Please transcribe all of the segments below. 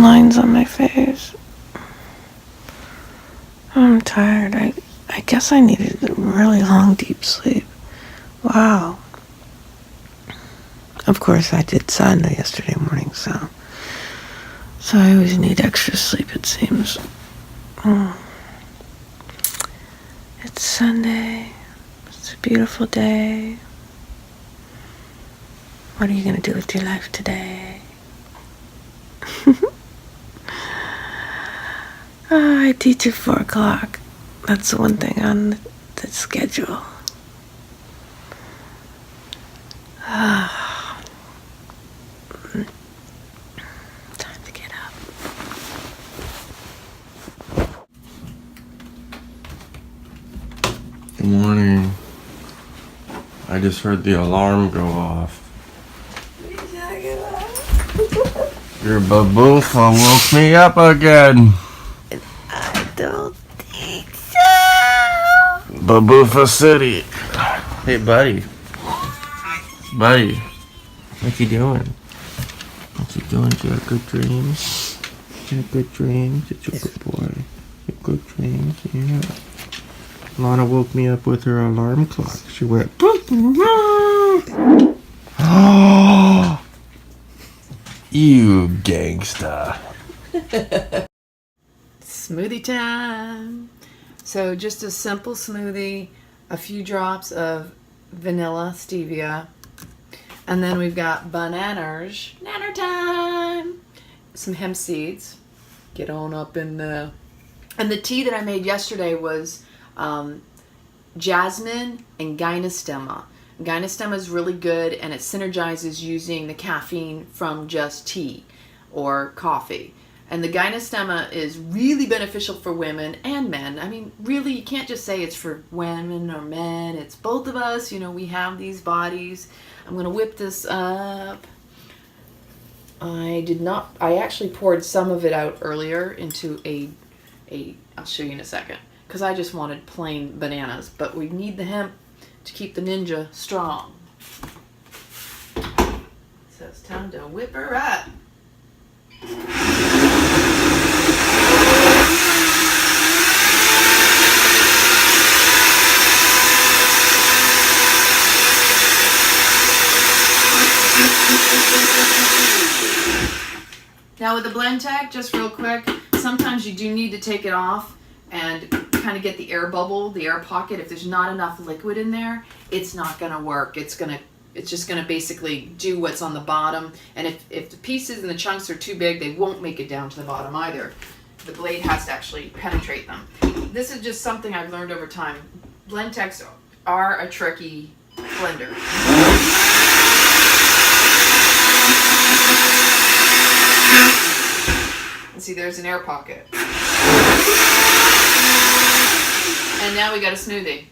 lines on my face. I'm tired. I guess I needed a really long, deep sleep. Wow. Of course, I did sauna yesterday morning, so I always need extra sleep, it seems. It's Sunday. It's a beautiful day. What are you going to do with your life today? I teach at 4 o'clock. That's the one thing on the schedule. Time to get up. Good morning. I just heard the alarm go off. Your baboofa woke me up again. I don't think so. Baboofa City. Hey, buddy. Buddy. What you doing? What you doing? Did you have good dreams? You had good dreams? It's a good boy. You had good dreams? Yeah. Lana woke me up with her alarm clock. She went... Oh! You gangsta. Smoothie time. So just a simple smoothie, a few drops of vanilla stevia, and then we've got bananas. Nanner time. Some hemp seeds. Get on up in the... And the tea that I made yesterday was jasmine and gynostema. Gynostema is really good, and it synergizes using the caffeine from just tea or coffee. And the gynostema is really beneficial for women and men. I mean, really, you can't just say it's for women or men. It's both of us. You know, we have these bodies. I'm going to whip this up. I actually poured some of it out earlier into I'll show you in a second, because I just wanted plain bananas. But we need the hemp to keep the ninja strong. So it's time to whip her up. Now with the blend tag, just real quick, sometimes you do need to take it off and kind of get the air bubble, the air pocket. If there's not enough liquid in there, it's not gonna work. It's just gonna basically do what's on the bottom. And if the pieces and the chunks are too big, they won't make it down to the bottom either. The blade has to actually penetrate them. This is just something I've learned over time. Blend techs are a tricky blender. And see, there's an air pocket. And now we got a smoothie.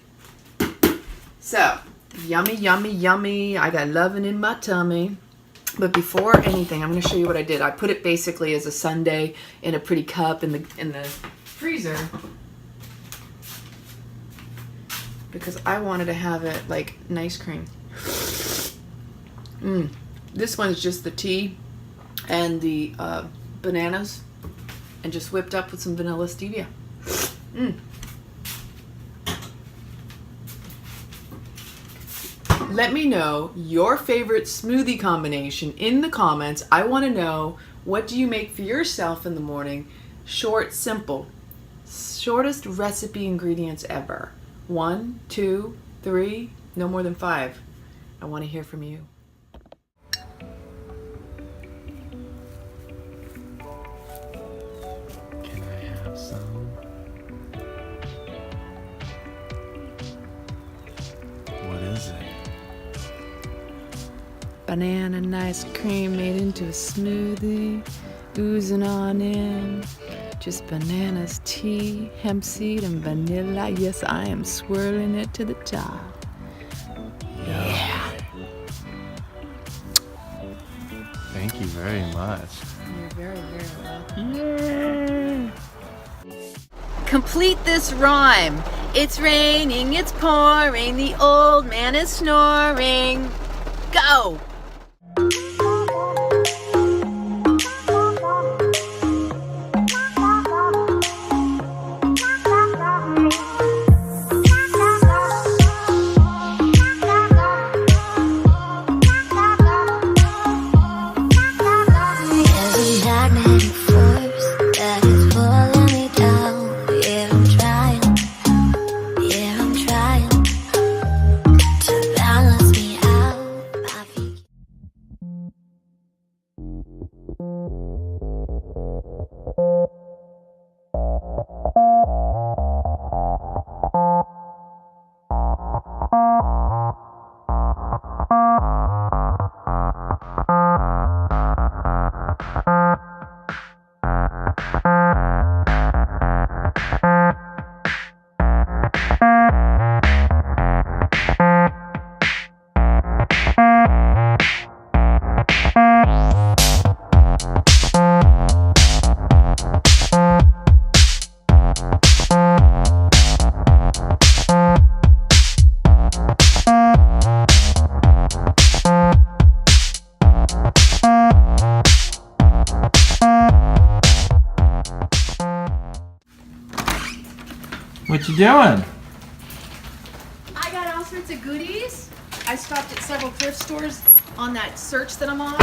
So, yummy, yummy, yummy. I got loving in my tummy. But before anything, I'm going to show you what I did. I put it basically as a sundae in a pretty cup in the freezer, because I wanted to have it like nice cream. This one's just the tea and the bananas, and just whipped up with some vanilla stevia. Let me know your favorite smoothie combination in the comments. I want to know, what do you make for yourself in the morning? Short, simple. Shortest recipe ingredients ever. 1, 2, 3, no more than 5. I want to hear from you. Can I have some? What is it? Banana and ice cream made into a smoothie, oozing on in. Just bananas, tea, hemp seed, and vanilla. Yes, I am swirling it to the top. Yeah. Thank you very much. You're very, very welcome. Complete this rhyme. It's raining, it's pouring, the old man is snoring. Go! you doing? I got all sorts of goodies. I stopped at several thrift stores on that search that I'm on.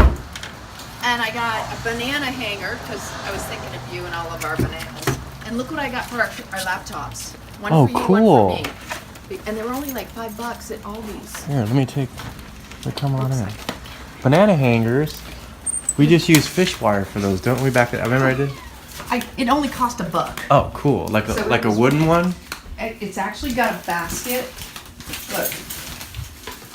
And I got a banana hanger because I was thinking of you and all of our bananas. And look what I got for our laptops. One for you, cool. one for me. And they were only like $5 at Aldi's. Here, let me take. Come on in. Banana hangers. We just use fish wire for those, don't we? Back. I remember I did. It only cost $1. Oh, cool. Like a wooden one. It's actually got a basket. Look.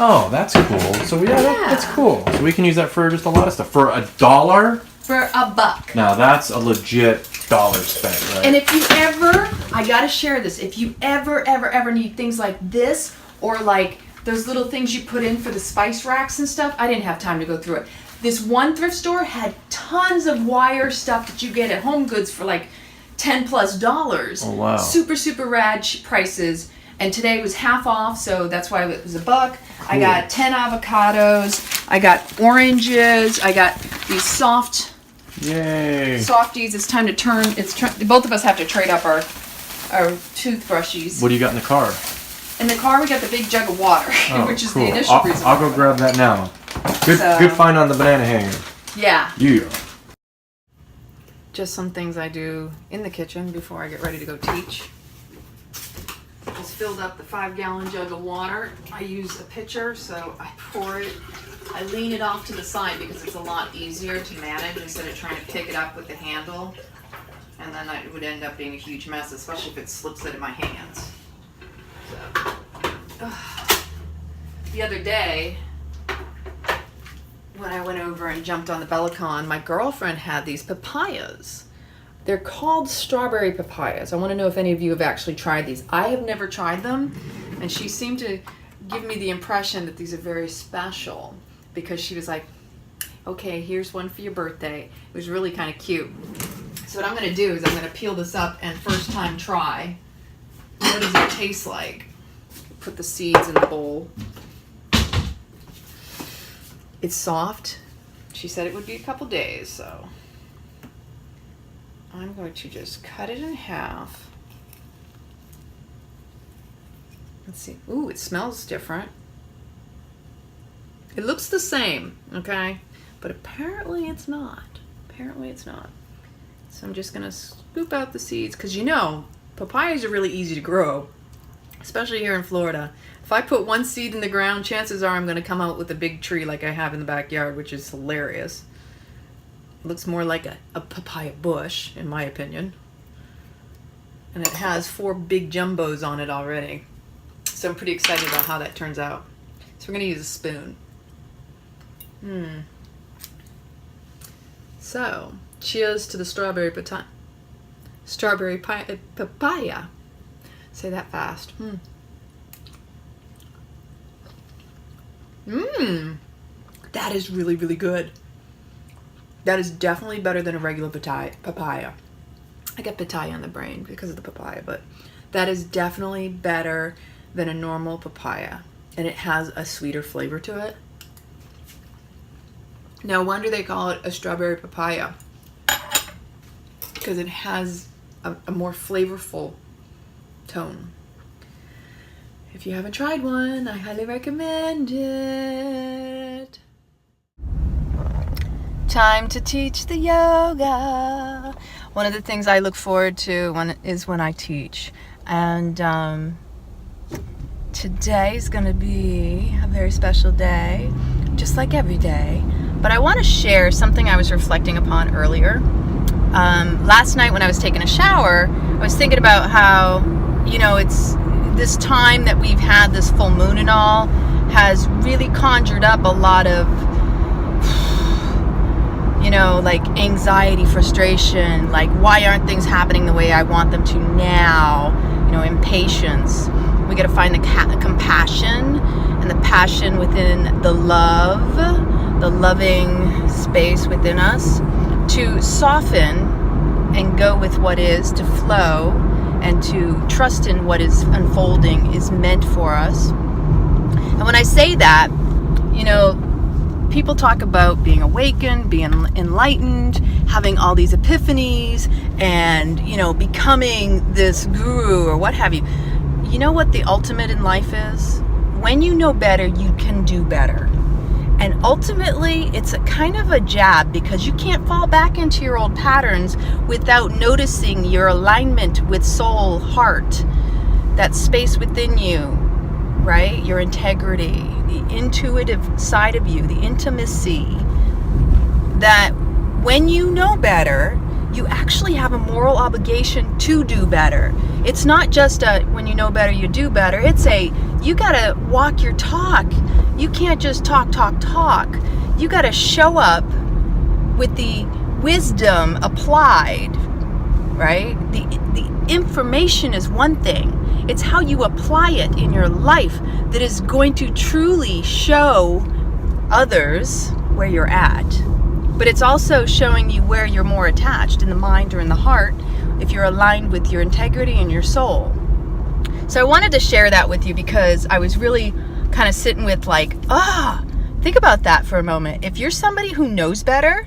Oh, that's cool. So that's cool. So we can use that for just a lot of stuff. For $1? For $1. Now that's a legit dollar spent, right? And if you ever, I gotta share this, if you ever need things like this, or like those little things you put in for the spice racks and stuff, I didn't have time to go through it. This one thrift store had tons of wire stuff that you get at Home Goods for like $10+. Oh, wow. Super rad prices. And today was half off, so that's why it was $1. Cool. I got 10 avocados. I got oranges. I got these softies. It's time to turn. Both of us have to trade up our toothbrushes. What do you got in the car? In the car, we got the big jug of water, which is the initial reason. I'll go grab that now. Good find on the banana hanger. Yeah. Yeah. Just some things I do in the kitchen before I get ready to go teach. Just filled up the 5-gallon jug of water. I use a pitcher, so I pour it. I lean it off to the side because it's a lot easier to manage instead of trying to pick it up with the handle. And then it would end up being a huge mess, especially if it slips out of my hands. So, the other day, when I went over and jumped on the Bellicon, my girlfriend had these papayas. They're called strawberry papayas. I want to know if any of you have actually tried these. I have never tried them, and she seemed to give me the impression that these are very special because she was like, okay, here's one for your birthday. It was really kind of cute. So what I'm going to do is I'm going to peel this up and first time try. What does it taste like? Put the seeds in the bowl. It's soft. She said it would be a couple days, so I'm going to just cut it in half. Let's see. Ooh, it smells different. It looks the same, okay? But apparently it's not. Apparently it's not. So I'm just going to scoop out the seeds because papayas are really easy to grow, especially here in Florida. If I put one seed in the ground, chances are I'm going to come out with a big tree like I have in the backyard, which is hilarious. It looks more like a papaya bush, in my opinion. And it has 4 big jumbos on it already. So I'm pretty excited about how that turns out. So we're going to use a spoon. So, cheers to the strawberry papaya. Say that fast. That is really, really good. That is definitely better than a regular papaya. I get pitaya on the brain because of the papaya, but that is definitely better than a normal papaya. And it has a sweeter flavor to it. No wonder they call it a strawberry papaya, because it has a more flavorful tone. If you haven't tried one, I highly recommend it. Time to teach the yoga. One of the things I look forward to is when I teach. And today is going to be a very special day, just like every day. But I want to share something I was reflecting upon earlier. Last night when I was taking a shower, I was thinking about how, it's this time that we've had, this full moon and all, has really conjured up a lot of, like anxiety, frustration, like why aren't things happening the way I want them to now, impatience. We got to find the compassion and the passion within the love, the loving space within us to soften and go with what is, to flow and to trust in what is unfolding is meant for us. And when I say that, people talk about being awakened, being enlightened, having all these epiphanies and, becoming this guru or what have you. You know what the ultimate in life is? When you know better, you can do better. And ultimately, it's a kind of a jab, because you can't fall back into your old patterns without noticing your alignment with soul, heart, that space within you, right? Your integrity, the intuitive side of you, the intimacy, that when you know better, you actually have a moral obligation to do better. It's not just a when you know better, you do better. It's a you gotta walk your talk. You can't just talk. You gotta show up with the wisdom applied, right? The information is one thing. It's how you apply it in your life that is going to truly show others where you're at. But it's also showing you where you're more attached, in the mind or in the heart, if you're aligned with your integrity and your soul. So I wanted to share that with you because I was really kind of sitting with think about that for a moment. If you're somebody who knows better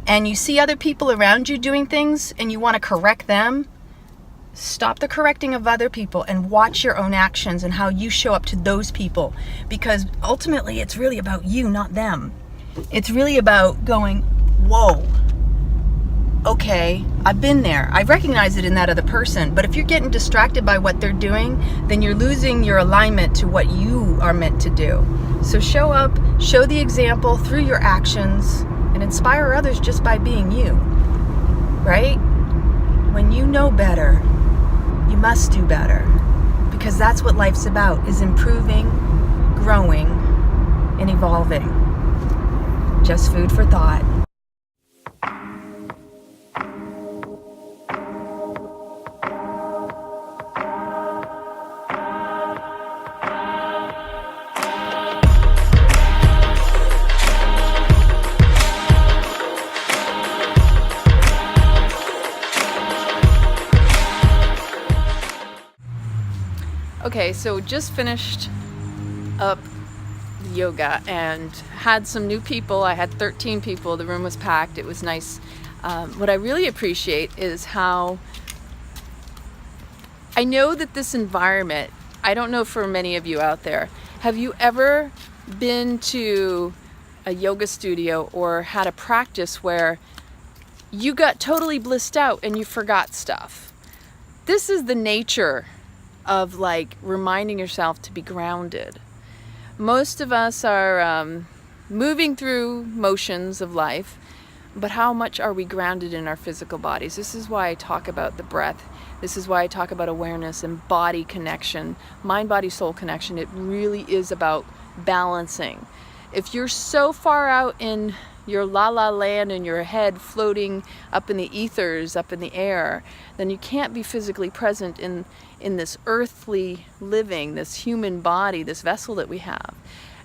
and you see other people around you doing things and you want to correct them, stop the correcting of other people and watch your own actions and how you show up to those people. Because ultimately it's really about you, not them. It's really about going, whoa, okay, I've been there. I recognize it in that other person. But if you're getting distracted by what they're doing, then you're losing your alignment to what you are meant to do. So show up, show the example through your actions, and inspire others just by being you, right? When you know better, you must do better. Because that's what life's about, is improving, growing, and evolving. Just food for thought. Okay, so just finished up yoga and had some new people. I had 13 people. The room was packed. It was nice. What I really appreciate is how I know that this environment, I don't know for many of you out there, have you ever been to a yoga studio or had a practice where you got totally blissed out and you forgot stuff? This is the nature of reminding yourself to be grounded. Most of us are moving through motions of life, but how much are we grounded in our physical bodies? This is why I talk about the breath. This is why I talk about awareness and body connection, mind, body, soul connection. It really is about balancing. If you're so far out in your la-la land in your head floating up in the ethers, up in the air, then you can't be physically present in this earthly living, this human body, this vessel that we have.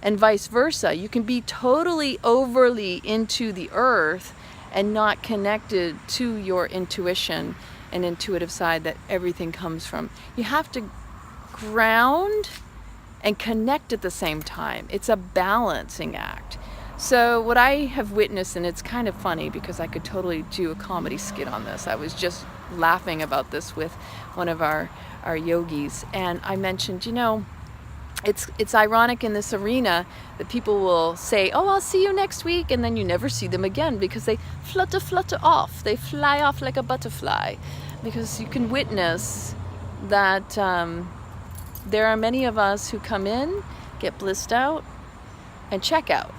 And vice versa. You can be totally overly into the earth and not connected to your intuition and intuitive side that everything comes from. You have to ground and connect at the same time. It's a balancing act. So what I have witnessed, and it's kind of funny because I could totally do a comedy skit on this. I was just laughing about this with one of our yogis, and I mentioned, it's ironic in this arena that people will say, oh, I'll see you next week, and then you never see them again because they flutter off. They fly off like a butterfly, because you can witness that there are many of us who come in, get blissed out, and check out.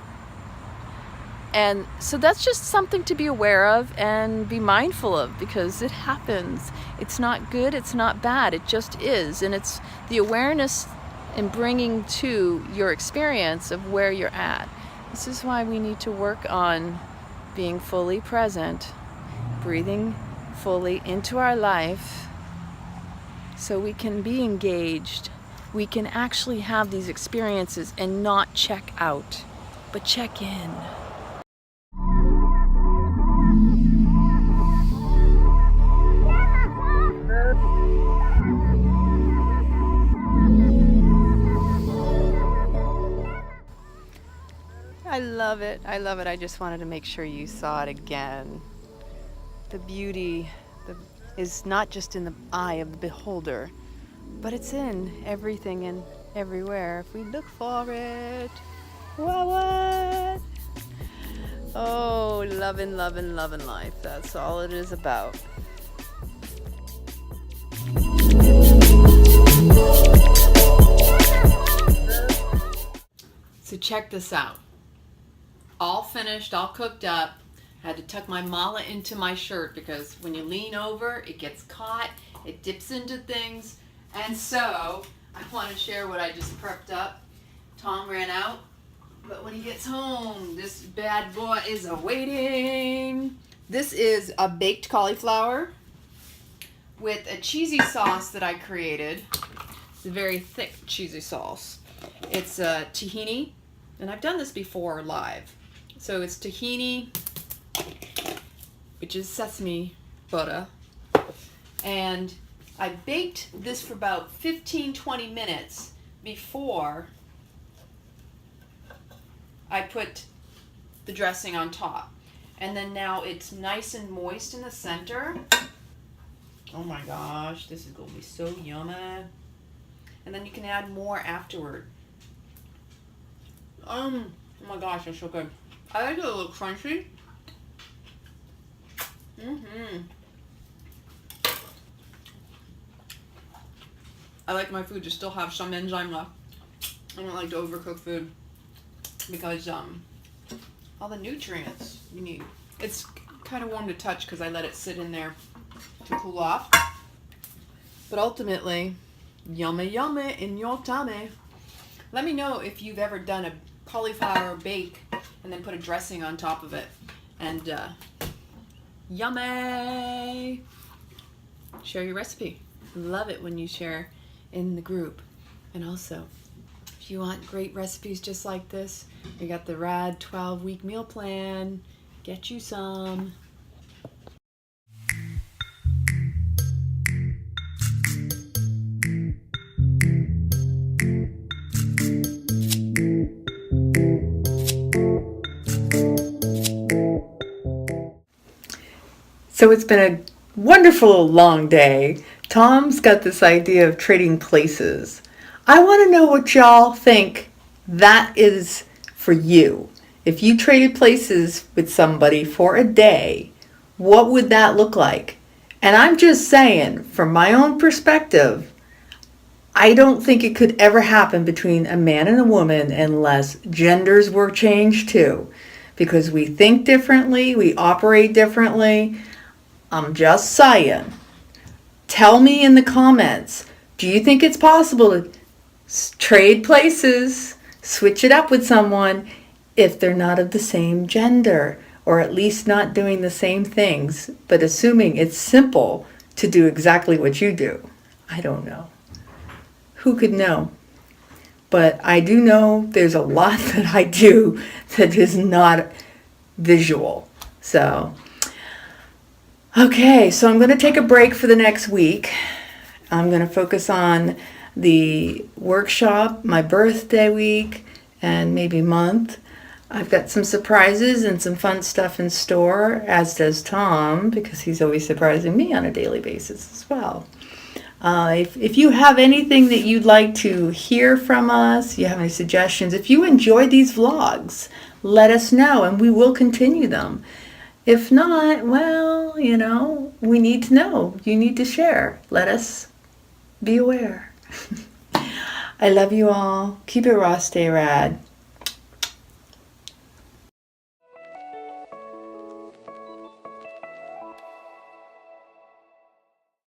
And so that's just something to be aware of and be mindful of, because it happens. It's not good, it's not bad, it just is. And it's the awareness and bringing to your experience of where you're at. This is why we need to work on being fully present, breathing fully into our life so we can be engaged. We can actually have these experiences and not check out, but check in. I love it. I just wanted to make sure you saw it again. The beauty is not just in the eye of the beholder, but it's in everything and everywhere if we look for it. What? Oh, loving, loving, loving life. That's all it is about. So check this out. All finished, all cooked up. I had to tuck my mala into my shirt because when you lean over, it gets caught, it dips into things. And so I want to share what I just prepped up. Tom ran out, but when he gets home, this bad boy is awaiting. This is a baked cauliflower with a cheesy sauce that I created. It's a very thick cheesy sauce. It's tahini, and I've done this before live. So it's tahini, which is sesame butter, and I baked this for about 15-20 minutes before I put the dressing on top. And then now it's nice and moist in the center. Oh my gosh, this is gonna be so yummy. And then you can add more afterward. Oh my gosh, it's so good. I like it a little crunchy. I like my food to still have some enzyme left. I don't like to overcook food because all the nutrients you need. It's kind of warm to touch because I let it sit in there to cool off. But ultimately, yummy yummy in your tummy. Let me know if you've ever done a cauliflower bake and then put a dressing on top of it. And yummy! Share your recipe. Love it when you share in the group. And also, if you want great recipes just like this, we got the rad 12-week meal plan. Get you some. So it's been a wonderful long day. Tom's got this idea of trading places. I want to know what y'all think that is for you. If you traded places with somebody for a day, what would that look like? And I'm just saying, from my own perspective, I don't think it could ever happen between a man and a woman unless genders were changed too. Because we think differently, we operate differently. I'm just saying. Tell me in the comments, do you think it's possible to trade places, switch it up with someone if they're not of the same gender, or at least not doing the same things, but assuming it's simple to do exactly what you do? I don't know. Who could know? But I do know there's a lot that I do that is not visual. So, okay, so I'm going to take a break for the next week. I'm going to focus on the workshop, my birthday week, and maybe month. I've got some surprises and some fun stuff in store, as does Tom, because he's always surprising me on a daily basis as well. If you have anything that you'd like to hear from us, you have any suggestions, if you enjoy these vlogs, let us know and we will continue them. If not, well, we need to know. You need to share. Let us be aware. I love you all. Keep it raw, stay rad.